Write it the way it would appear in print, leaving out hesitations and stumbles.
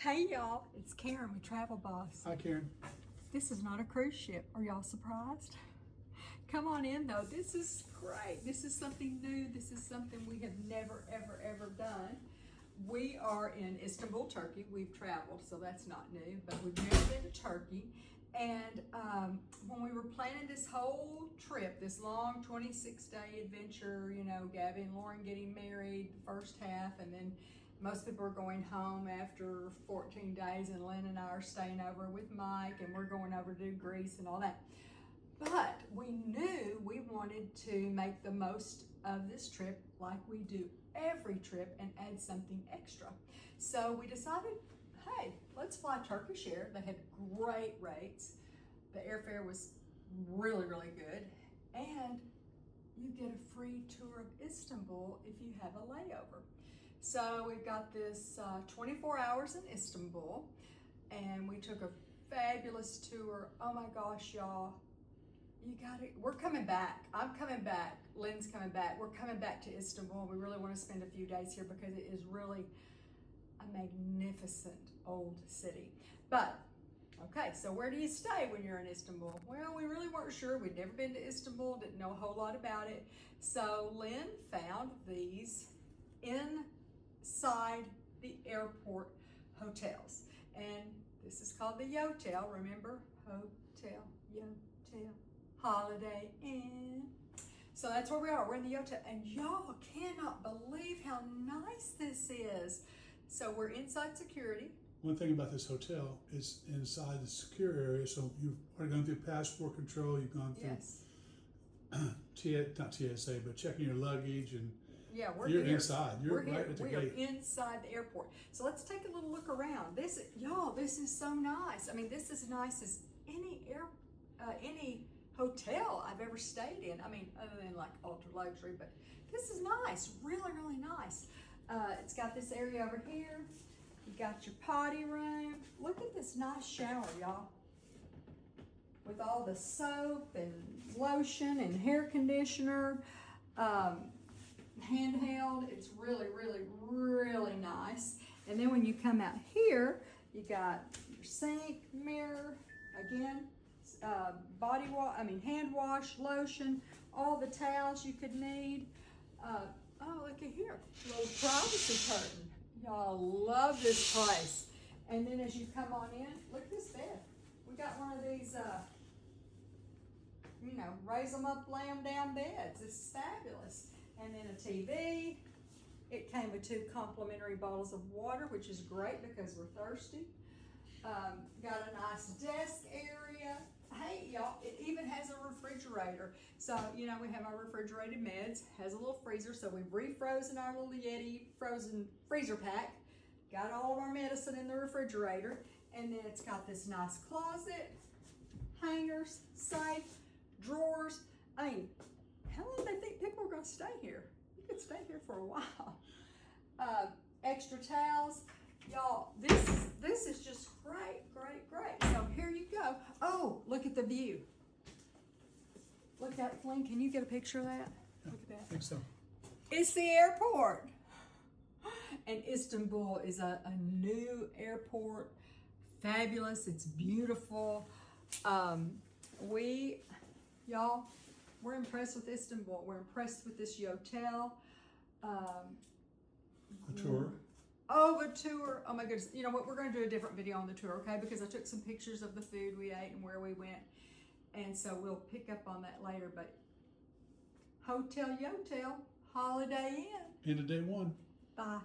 Hey y'all, it's Karen with Travel Boss. Hi, Karen. This is not a cruise ship. Are y'all surprised? Come on in though. This is great. This is something new. This is something we have never, ever done. We are in Istanbul, Turkey. We've traveled, so that's not new, but we've never been to Turkey. And when we were planning this whole trip, this long 26-day adventure, you know, Gabby and Lauren getting married the first half, and then most people are going home after 14 days, and Lynn and I are staying over with Mike, and we're going over to do Greece and all that. But we knew we wanted to make the most of this trip like we do every trip and add something extra. So we decided, hey, let's fly Turkish Air. They had great rates. The airfare was really good. And you get a free tour of Istanbul if you have a layover. So we've got this 24 hours in Istanbul, and we took a fabulous tour. Oh my gosh, y'all. You got it. We're coming back. I'm coming back. Lynn's coming back. We're coming back to Istanbul. We really want to spend a few days here because it is really a magnificent old city. But, okay, so where do you stay when you're in Istanbul? Well, we really weren't sure. We'd never been to Istanbul, didn't know a whole lot about it. So Lynn found these inside the airport hotels. And this is called the Yotel, remember? Hotel Yotel. Holiday Inn. So that's where we are. We're in the Yotel, and y'all cannot believe how nice this is. So we're inside security. One thing about this hotel is inside the secure area. So you've already gone through passport control. You've gone through Yes. not TSA, but checking your luggage, and Yeah, we're you're here. inside. You're we're right here. at the We gate. are inside the airport. So let's take a little look around. Y'all, this is so nice. I mean, this is as nice as any hotel I've ever stayed in. I mean, other than like ultra luxury, but this is nice, really nice. It's got this area over here. You got your potty room. Look at this nice shower, y'all. With all the soap and lotion and hair conditioner, handheld. It's really nice. And then when you come out here, you got your sink, mirror, again, hand wash, lotion, all the towels you could need. Oh, look at here, little privacy curtain. Y'all love this place. And then as you come on in, look at this bed. We got one of these, you know, raise them up, lay them down beds. It's fabulous. And then a TV. It came with 2 complimentary bottles of water, which is great because we're thirsty. Got a nice desk area. Hey, y'all, it even has a refrigerator. So, you know, we have our refrigerated meds, has a little freezer. So we've refrozen our little Yeti frozen freezer pack. Got all of our medicine in the refrigerator. And then it's got this nice closet, hangers, safe, drawers. I mean, how long do they think people are going to stay here? You could stay here for a while. Extra towels. Y'all, this is just great. So here you go. Oh, look at the view. Look at that, Flynn. Can you get a picture of that? Yeah, Look at that. I think so. It's the airport. And Istanbul is a new airport. Fabulous. It's beautiful. Y'all, we're impressed with Istanbul. We're impressed with this Yotel. The tour. Oh, the tour. Oh my goodness. You know what? We're going to do a different video on the tour, okay? Because I took some pictures of the food we ate and where we went. And so we'll pick up on that later. But Hotel Yotel, Holiday Inn. End of day 1. Bye.